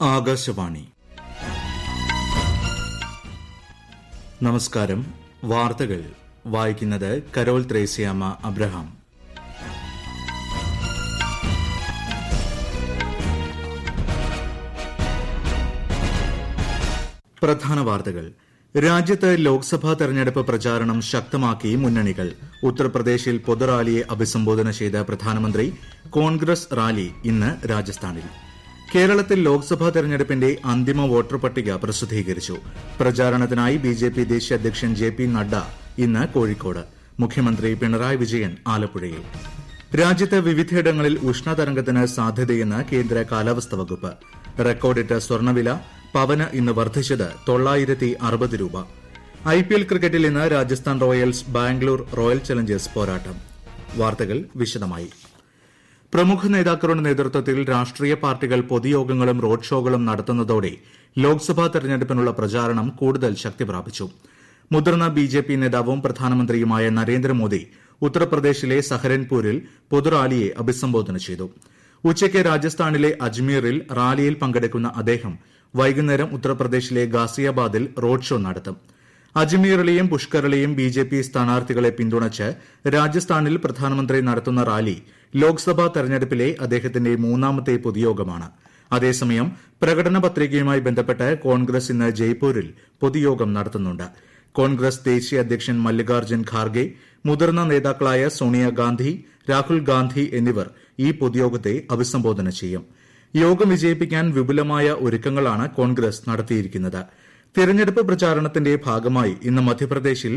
ആകാശവാണി. നമസ്കാരം. വാർത്തകൾ വായിക്കുന്നത് കരോൾ ത്രേസ്യാമ്മ അബ്രഹാം. പ്രധാന വാർത്തകൾ. രാജ്യത്ത് ലോക്സഭാ തെരഞ്ഞെടുപ്പ് പ്രചാരണം ശക്തമാക്കി മുന്നണികൾ. ഉത്തർപ്രദേശിൽ പൊതുറാലിയെ അഭിസംബോധന ചെയ്ത പ്രധാനമന്ത്രി. കോൺഗ്രസ് റാലി ഇന്ന് രാജസ്ഥാനിൽ. കേരളത്തിൽ ലോക്സഭാ തെരഞ്ഞെടുപ്പിന്റെ അന്തിമ വോട്ടർ പട്ടിക പ്രസിദ്ധീകരിച്ചു. പ്രചാരണത്തിനായി ബിജെപി ദേശീയ അധ്യക്ഷൻ ജെ.പി. നഡ്ഡ ഇന്ന് കോഴിക്കോട്. മുഖ്യമന്ത്രി പിണറായി വിജയൻ ആലപ്പുഴയിൽ. രാജ്യത്ത് വിവിധയിടങ്ങളിൽ ഉഷ്ണതരംഗത്തിന് സാധ്യതയെന്ന് കേന്ദ്ര കാലാവസ്ഥാ വകുപ്പ്. റെക്കോർഡിട്ട സ്വർണ്ണവില. പവന് ഇന്ന് വർദ്ധിച്ചത് 960 രൂപ. IPL ക്രിക്കറ്റിൽ ഇന്ന് Rajasthan Royals Bangalore royal Challengers പോരാട്ടം. വാർത്തകൾ വിശദമായി. പ്രമുഖ നേതാക്കളുടെ നേതൃത്വത്തിൽ രാഷ്ട്രീയ പാർട്ടികൾ പൊതുയോഗങ്ങളും റോഡ് ഷോകളും നടത്തുന്നതോടെ ലോക്സഭാ തെരഞ്ഞെടുപ്പിനുള്ള പ്രചാരണം കൂടുതൽ ശക്തി പ്രാപിച്ചു. മുതിർന്ന ബിജെപി നേതാവും പ്രധാനമന്ത്രിയുമായ നരേന്ദ്രമോദി ഉത്തർപ്രദേശിലെ സഹരൻപൂരിൽ പൊതുറാലിയെ അഭിസംബോധന ചെയ്തു. ഉച്ചയ്ക്ക് രാജസ്ഥാനിലെ അജ്മീറിൽ റാലിയിൽ പങ്കെടുക്കുന്ന അദ്ദേഹം വൈകുന്നേരം ഉത്തർപ്രദേശിലെ ഗാസിയാബാദിൽ റോഡ് ഷോ നടത്തും. അജ്മീറിലെയും പുഷ്കറിലെയും ബിജെപി സ്ഥാനാർത്ഥികളെ പിന്തുണച്ച് രാജസ്ഥാനിൽ പ്രധാനമന്ത്രി നടത്തുന്ന റാലി ലോക്സഭാ തെരഞ്ഞെടുപ്പിലെ അദ്ദേഹത്തിന്റെ മൂന്നാമത്തെ പൊതുയോഗമാണ്. അതേസമയം പ്രകടന പത്രികയുമായി ബന്ധപ്പെട്ട് കോൺഗ്രസ് ഇന്ന് ജയ്പൂരിൽ പൊതുയോഗം നടത്തുന്നുണ്ട്. കോൺഗ്രസ് ദേശീയ അധ്യക്ഷൻ മല്ലികാർജ്ജുൻ ഖാർഗെ, മുതിർന്ന നേതാക്കളായ സോണിയാഗാന്ധി, രാഹുൽ ഗാന്ധി എന്നിവർ ഈ പൊതുയോഗത്തെ അഭിസംബോധന ചെയ്യും. യോഗം വിജയിപ്പിക്കാൻ വിപുലമായ ഒരുക്കങ്ങളാണ് കോൺഗ്രസ് നടത്തിയിരിക്കുന്നത്. തെരഞ്ഞെടുപ്പ് പ്രചാരണത്തിന്റെ ഭാഗമായി ഇന്ന് മധ്യപ്രദേശിൽ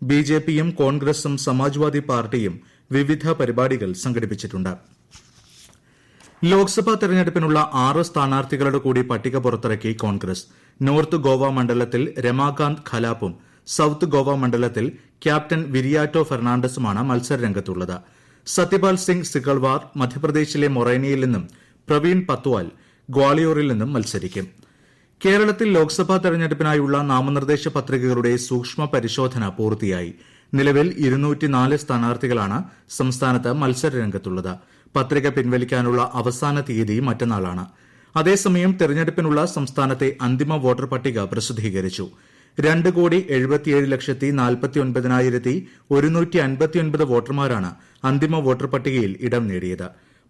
ബിജെപിയും കോൺഗ്രസും സമാജ്വാദി പാർട്ടിയും വിവിധ പരിപാടികൾ സംഘടിപ്പിച്ചിട്ടുണ്ട്. ലോക്സഭാ തെരഞ്ഞെടുപ്പിനുള്ള 6 സ്ഥാനാർത്ഥികളുടെ കൂടി പട്ടിക പുറത്തിറക്കി കോൺഗ്രസ്. നോർത്ത് ഗോവ മണ്ഡലത്തിൽ രമാകാന്ത് ഖലാപ്പും സൌത്ത് ഗോവ മണ്ഡലത്തിൽ ക്യാപ്റ്റൻ വിരിയാറ്റോ ഫെർണാണ്ടസുമാണ് മത്സരരംഗത്തുള്ളത്. സത്യപാൽ സിംഗ് സിക്കൾവാർ മധ്യപ്രദേശിലെ മൊറേനയിൽ നിന്നും പ്രവീൺ പത്വാൽ ഗ്വാളിയോറിൽ നിന്നും മത്സരിക്കും. കേരളത്തിൽ ലോക്സഭാ തെരഞ്ഞെടുപ്പിനായുള്ള നാമനിർദ്ദേശ പത്രികകളുടെ സൂക്ഷ്മ പരിശോധന പൂർത്തിയായി. നിലവിൽ 204 സ്ഥാനാർത്ഥികളാണ് സംസ്ഥാനത്ത് മത്സരരംഗത്തുള്ളത്. പത്രിക പിൻവലിക്കാനുള്ള അവസാന തീയതി മറ്റന്നാളാണ്. അതേസമയം തെരഞ്ഞെടുപ്പിനുള്ള സംസ്ഥാനത്തെ അന്തിമ വോട്ടർ പട്ടിക പ്രസിദ്ധീകരിച്ചു. 2,77,49,159 വോട്ടർമാരാണ് അന്തിമ വോട്ടർ പട്ടികയിൽ ഇടം നേടിയത്.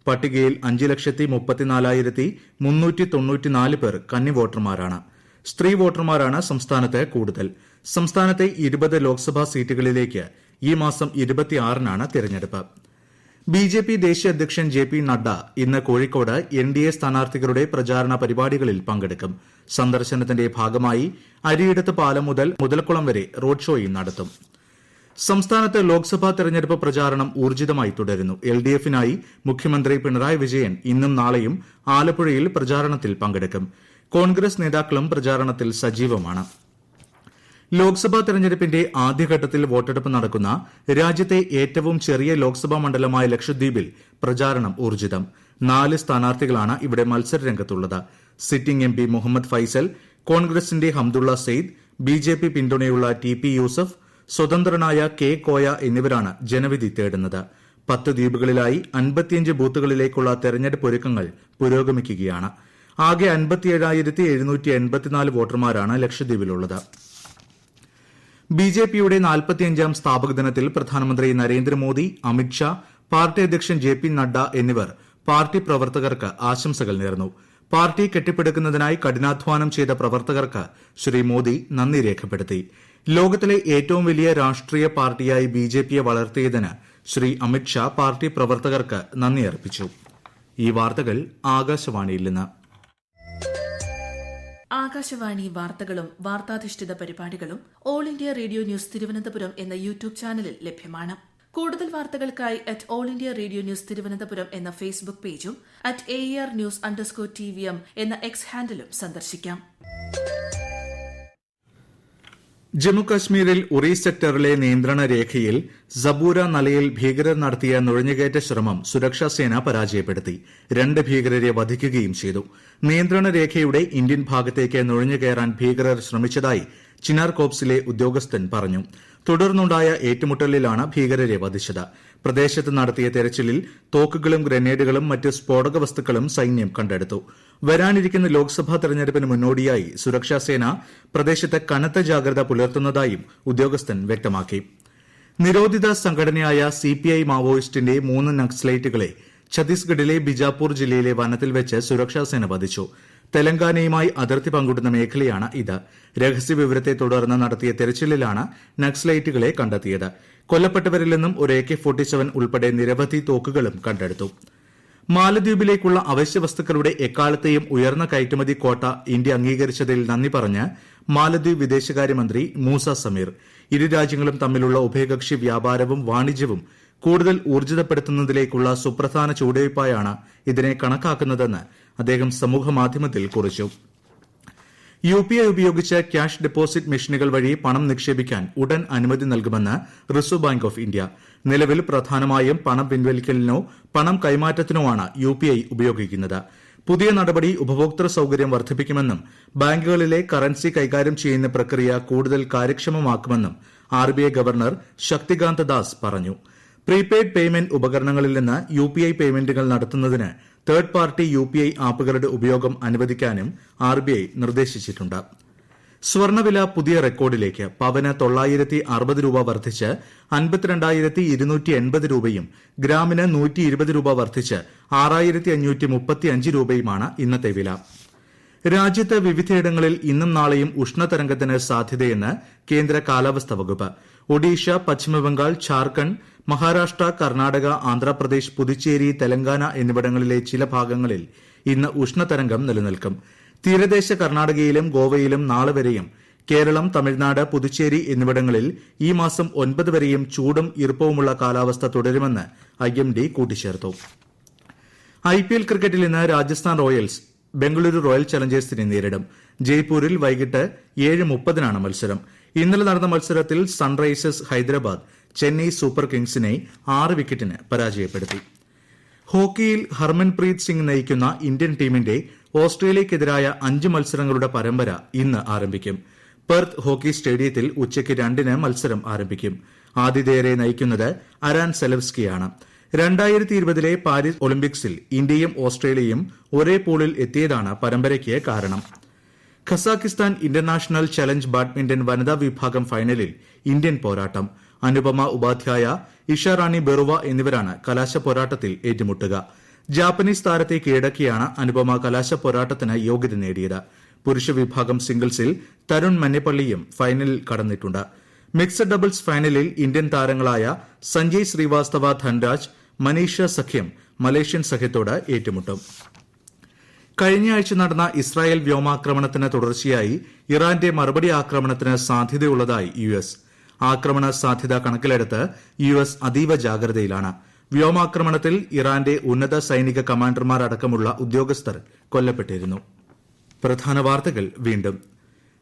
പട്ടികയിൽ 5,34,394 പേർ കന്നി വോട്ടർമാരാണ്. സ്ത്രീ വോട്ടർമാരാണ് സംസ്ഥാനത്ത് കൂടുതൽ. സംസ്ഥാനത്തെ 20 ലോക്സഭാ സീറ്റുകളിലേക്ക് ഈ മാസം 26-നാണ് തിരഞ്ഞെടുപ്പ്. ബിജെപി ദേശീയ അധ്യക്ഷൻ ജെ.പി. നഡ്ഡ ഇന്ന് കോഴിക്കോട് NDA സ്ഥാനാർത്ഥികളുടെ പ്രചാരണ പരിപാടികളിൽ പങ്കെടുക്കും. സന്ദർശനത്തിന്റെ ഭാഗമായി അരിയിടത്ത് പാലം മുതൽ മുതലക്കുളം വരെ റോഡ് ഷോയും നടത്തും. സംസ്ഥാനത്ത് ലോക്സഭാ തെരഞ്ഞെടുപ്പ് പ്രചാരണം ഊർജിതമായി തുടരുന്നു. LDF-നായി മുഖ്യമന്ത്രി പിണറായി വിജയൻ ഇന്നും നാളെയും ആലപ്പുഴയിൽ പ്രചാരണത്തിൽ പങ്കെടുക്കും. കോൺഗ്രസ് നേതാക്കളും പ്രചാരണത്തിൽ സജീവമാണ്. ലോക്സഭാ തെരഞ്ഞെടുപ്പിന്റെ ആദ്യഘട്ടത്തിൽ വോട്ടെടുപ്പ് നടക്കുന്ന രാജ്യത്തെ ഏറ്റവും ചെറിയ ലോക്സഭാ മണ്ഡലമായ ലക്ഷദ്വീപിൽ പ്രചാരണം ഊർജിതം. 4 സ്ഥാനാർത്ഥികളാണ് ഇവിടെ മത്സരരംഗത്തുള്ളത്. സിറ്റിംഗ് MP മുഹമ്മദ് ഫൈസൽ, കോൺഗ്രസിന്റെ ഹംദുള്ള സെയ്ദ്, BJP പിന്തുണയുള്ള TP യൂസഫ്, സ്വതന്ത്രനായ K. കോയ എന്നിവരാണ് ജനവിധി തേടുന്നത്. 10 ദ്വീപുകളിലായി 55 ബൂത്തുകളിലേക്കുള്ള തെരഞ്ഞെടുപ്പ് ഒരുക്കങ്ങൾ പുരോഗമിക്കുകയാണ്. ആകെ 57,784 വോട്ടർമാരാണ് ലക്ഷദ്വീപിലുള്ളത്. BJPയുടെ 45-ാം സ്ഥാപക ദിനത്തിൽ പ്രധാനമന്ത്രി നരേന്ദ്രമോദി, അമിത്ഷാ, പാർട്ടി അധ്യക്ഷൻ ജെ.പി. നഡ്ഡ എന്നിവർ പാർട്ടി പ്രവർത്തകർക്ക് ആശംസകൾ നേർന്നു. പാർട്ടി കെട്ടിപ്പടുക്കുന്നതിനായി കഠിനാധ്വാനം ചെയ്ത പ്രവർത്തകർക്ക് ശ്രീ മോദി നന്ദി രേഖപ്പെടുത്തി. ലോകത്തിലെ ഏറ്റവും വലിയ രാഷ്ട്രീയ പാർട്ടിയായി BJPയെ വളർത്തിയതിന് ശ്രീ അമിത്ഷാ പാർട്ടി പ്രവർത്തകർക്ക് നന്ദി അർപ്പിച്ചു. ഈ വാർത്തകൾ ആകാശവാണിയിൽ നിന്ന്. ആകാശവാണി വാർത്തകളും വാർത്താധിഷ്ഠിത പരിപാടികളും all India radio news Thiruvananthapuram എന്ന യൂട്യൂബ് ചാനലിൽ ലഭ്യമാണ്. കൂടുതൽ വാർത്തകൾക്കായി @all India radio news Thiruvananthapuram എന്ന ഫേസ്ബുക്ക് പേജും @AER_News_TVM എന്ന എക്സ് ഹാൻഡിലും സന്ദർശിക്കാം. ജമ്മുകശ്മീരിൽ ഉറി സെക്ടറിലെ നിയന്ത്രണ രേഖയിൽ സബൂര നലയിൽ ഭീകരർ നടത്തിയ നുഴഞ്ഞുകയറ്റ ശ്രമം സുരക്ഷാസേന പരാജയപ്പെടുത്തി. 2 ഭീകരരെ വധിക്കുകയും ചെയ്തു. നിയന്ത്രണ രേഖയുടെ ഇന്ത്യൻ ഭാഗത്തേക്ക് നുഴഞ്ഞുകയറാൻ ഭീകരർ ശ്രമിച്ചതായി ചിനാർ കോപ്സിലെ ഉദ്യോഗസ്ഥൻ പറഞ്ഞു. തുടർന്നുണ്ടായ ഏറ്റുമുട്ടലിലാണ് ഭീകരരെ വധിച്ചത്. പ്രദേശത്ത് നടത്തിയ തെരച്ചിലിൽ തോക്കുകളും ഗ്രനേഡുകളും മറ്റ് സ്ഫോടക വസ്തുക്കളും സൈന്യം കണ്ടെടുത്തു. വരാനിരിക്കുന്ന ലോക്സഭാ തെരഞ്ഞെടുപ്പിന് മുന്നോടിയായി സുരക്ഷാസേന പ്രദേശത്ത് കനത്ത ജാഗ്രത പുലർത്തുന്നതായും ഉദ്യോഗസ്ഥൻ വ്യക്തമാക്കി. നിരോധിത സംഘടനയായ സിപിഐ മാവോയിസ്റ്റിന്റെ 3 നക്സലൈറ്റുകളെ ഛത്തീസ്ഗഡിലെ ബിജാപൂർ ജില്ലയിലെ വനത്തിൽ വെച്ച് സുരക്ഷാസേന വധിച്ചു. തെലങ്കാനയുമായി അതിർത്തി പങ്കിടുന്ന മേഖലയാണ് ഇത്. രഹസ്യവിവരത്തെ തുടർന്ന് നടത്തിയ തെരച്ചിലിലാണ് നക്സലൈറ്റുകളെ കണ്ടെത്തിയത്. കൊല്ലപ്പെട്ടവരിൽ നിന്നും ഒരു AK-47 ഉൾപ്പെടെ നിരവധി തോക്കുകളും കണ്ടെടുത്തു. മാലദ്വീപിലേക്കുള്ള അവശ്യ വസ്തുക്കളുടെ എക്കാലത്തെയും ഉയർന്ന കയറ്റുമതി ക്വാട്ട ഇന്ത്യ അംഗീകരിച്ചതിൽ നന്ദി പറഞ്ഞ് മാലദ്വീപ് വിദേശകാര്യമന്ത്രി മൂസ സമീർ. ഇരു രാജ്യങ്ങളും തമ്മിലുള്ള ഉഭയകക്ഷി വ്യാപാരവും വാണിജ്യവും കൂടുതൽ ഊർജിതപ്പെടുത്തുന്നതിലേക്കുള്ള സുപ്രധാന ചുവടുവയ്പായാണ് ഇതിനെ കണക്കാക്കുന്നതെന്ന് അദ്ദേഹം സമൂഹമാധ്യമത്തിൽ കുറിച്ചു. UPI ഉപയോഗിച്ച് ക്യാഷ് ഡെപ്പോസിറ്റ് മെഷീനുകൾ വഴി പണം നിക്ഷേപിക്കാൻ ഉടൻ അനുമതി നൽകുമെന്ന് റിസർവ് ബാങ്ക് ഓഫ് ഇന്ത്യ. നിലവിൽ പ്രധാനമായും പണം പിൻവലിക്കലിനോ പണം കൈമാറ്റത്തിനോ ആണ് UPI ഉപയോഗിക്കുന്നത്. പുതിയ നടപടി ഉപഭോക്തൃ സൌകര്യം വർദ്ധിപ്പിക്കുമെന്നും ബാങ്കുകളിലെ കറൻസി കൈകാര്യം ചെയ്യുന്ന പ്രക്രിയ കൂടുതൽ കാര്യക്ഷമമാക്കുമെന്നും RBI ഗവർണർ ശക്തികാന്ത ദാസ് പറഞ്ഞു. പ്രീപെയ്ഡ് പേയ്മെന്റ് ഉപകരണങ്ങളിൽ നിന്ന് UPI പേയ്മെന്റുകൾ നടത്തുന്നതിന് തേർഡ് പാർട്ടി UPI ആപ്പുകളുടെ ഉപയോഗം അനുവദിക്കാനും RBI നിർദ്ദേശിച്ചിട്ടുണ്ട്. സ്വർണ്ണവില പുതിയ റെക്കോർഡിലേക്ക്. പവന് 960 രൂപ വർദ്ധിച്ച് 52,280 രൂപയും ഗ്രാമിന് 120 രൂപ വർദ്ധിച്ച് 6,535 രൂപയുമാണ് ഇന്നത്തെ വില. രാജ്യത്ത് വിവിധയിടങ്ങളിൽ ഇന്നും നാളെയും ഉഷ്ണതരംഗത്തിന് സാധ്യതയെന്ന് കേന്ദ്ര കാലാവസ്ഥാ വകുപ്പ്. ഒഡീഷ, പശ്ചിമബംഗാൾ, ഝാർഖണ്ഡ്, മഹാരാഷ്ട്ര, കർണാടക, ആന്ധ്രാപ്രദേശ്, പുതുച്ചേരി, തെലങ്കാന എന്നിവിടങ്ങളിലെ ചില ഭാഗങ്ങളിൽ ഇന്ന് ഉഷ്ണതരംഗം നിലനിൽക്കും. തീരദേശ കർണാടകയിലും ഗോവയിലും നാളെ വരെയും കേരളം, തമിഴ്നാട്, പുതുച്ചേരി എന്നിവിടങ്ങളിൽ ഈ മാസം 9 വരെയും ചൂടും ഈർപ്പവുമുള്ള കാലാവസ്ഥ തുടരുമെന്ന് IMD കൂട്ടിച്ചേർത്തു. IPL ക്രിക്കറ്റിൽ ഇന്ന് രാജസ്ഥാൻ റോയൽസ് ബംഗളൂരു റോയൽ ചലഞ്ചേഴ്സിനെ നേരിടും. ജയ്പൂരിൽ വൈകിട്ട് 7:30 മത്സരം. ഇന്നലെ നടന്ന മത്സരത്തിൽ സൺറൈസേഴ്സ് ഹൈദരാബാദ് ചെന്നൈ സൂപ്പർ കിങ്സിനെ 6 വിക്കറ്റിന് പരാജയപ്പെടുത്തി. ഹോക്കിയിൽ ഹർമൻപ്രീത് സിംഗ് നയിക്കുന്ന ഇന്ത്യൻ ടീമിന്റെ ഓസ്ട്രേലിയയ്ക്കെതിരായ 5 മത്സരങ്ങളുടെ പരമ്പര ഇന്ന് ആരംഭിക്കും. പെർത്ത് ഹോക്കി സ്റ്റേഡിയത്തിൽ ഉച്ചയ്ക്ക് 2-ന് മത്സരം ആരംഭിക്കും. ആതിഥേയരെ നയിക്കുന്നത് അരാൻ സെലവ്സ്കിയാണ്. 2020 പാരീസ് ഒളിമ്പിക്സിൽ ഇന്ത്യയും ഓസ്ട്രേലിയയും ഒരേ പൂളിൽ എത്തിയതാണ് പരമ്പരയ്ക്ക് കാരണം. ഖസാക്കിസ്ഥാൻ ഇന്റർനാഷണൽ ചലഞ്ച് ബാഡ്മിന്റൺ വനിതാ വിഭാഗം ഫൈനലിൽ ഇന്ത്യൻ പോരാട്ടം. അനുപമ ഉപാധ്യായ, ഇഷാറാണി ബെറുവ എന്നിവരാണ് കലാശ പോരാട്ടത്തിൽ ഏറ്റുമുട്ടുക. ജാപ്പനീസ് താരത്തെ കീഴടക്കിയാണ് അനുപമ കലാശ പോരാട്ടത്തിന് യോഗ്യത നേടിയത്. പുരുഷ വിഭാഗം സിംഗിൾസിൽ തരുൺ മന്നെപ്പള്ളിയും ഫൈനലിൽ കടന്നിട്ടുണ്ട്. മിക്സഡ് ഡബിൾസ് ഫൈനലിൽ ഇന്ത്യൻ താരങ്ങളായ സഞ്ജയ് ശ്രീവാസ്തവ ധൻരാജ്, മനീഷ സഖ്യം മലേഷ്യൻ സഖ്യത്തോട് ഏറ്റുമുട്ടും. കഴിഞ്ഞയാഴ്ച നടന്ന ഇസ്രായേൽ വ്യോമാക്രമണത്തിന് തുടർച്ചയായി ഇറാന്റെ മറുപടി ആക്രമണത്തിന് സാധ്യതയുള്ളതായി US. ആക്രമണ സാധ്യത കണക്കിലെടുത്ത് US അതീവ ജാഗ്രതയിലാണ്. വ്യോമാക്രമണത്തിൽ ഇറാന്റെ ഉന്നത സൈനിക കമാൻഡർമാർ അടക്കമുള്ള ഉദ്യോഗസ്ഥർ കൊല്ലപ്പെട്ടിരുന്നു. പ്രധാന വാർത്തകൾ വീണ്ടും.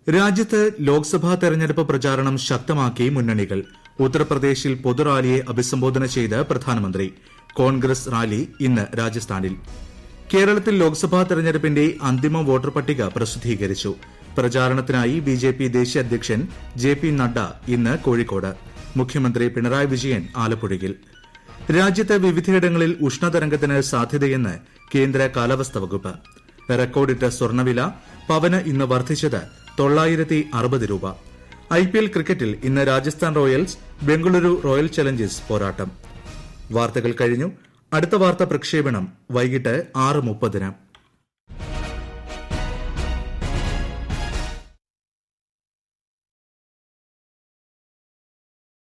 രാജ്യത്ത് ലോക്സഭാ തെരഞ്ഞെടുപ്പ് പ്രചാരണം ശക്തമാക്കി മുന്നണികൾ. ഉത്തർപ്രദേശിൽ പൊതുറാലിയെ അഭിസംബോധന ചെയ്ത് പ്രധാനമന്ത്രി. കോൺഗ്രസ് റാലി ഇന്ന് രാജസ്ഥാനിൽ. കേരളത്തിൽ ലോക്സഭാ തെരഞ്ഞെടുപ്പിന്റെ അന്തിമ വോട്ടർ പട്ടിക പ്രസിദ്ധീകരിച്ചു. പ്രചാരണത്തിനായി BJP ദേശീയ അധ്യക്ഷൻ JP നഡ്ഡ ഇന്ന് കോഴിക്കോട്. മുഖ്യമന്ത്രി പിണറായി വിജയൻ ആലപ്പുഴയിൽ. രാജ്യത്ത് വിവിധയിടങ്ങളിൽ ഉഷ്ണതരംഗത്തിന് സാധ്യതയെന്ന് കേന്ദ്ര കാലാവസ്ഥാ വകുപ്പ്. റെക്കോർഡിട്ട സ്വർണ്ണവില. പവന് ഇന്ന് വർദ്ധിച്ചത് 960 രൂപ. IPL ക്രിക്കറ്റിൽ ഇന്ന് Rajasthan Royals Bengaluru royal Challengers പോരാട്ടം. വാർത്തകൾ കഴിഞ്ഞു. അടുത്ത വാർത്താ പ്രക്ഷേപണം വൈകിട്ട് 6:30.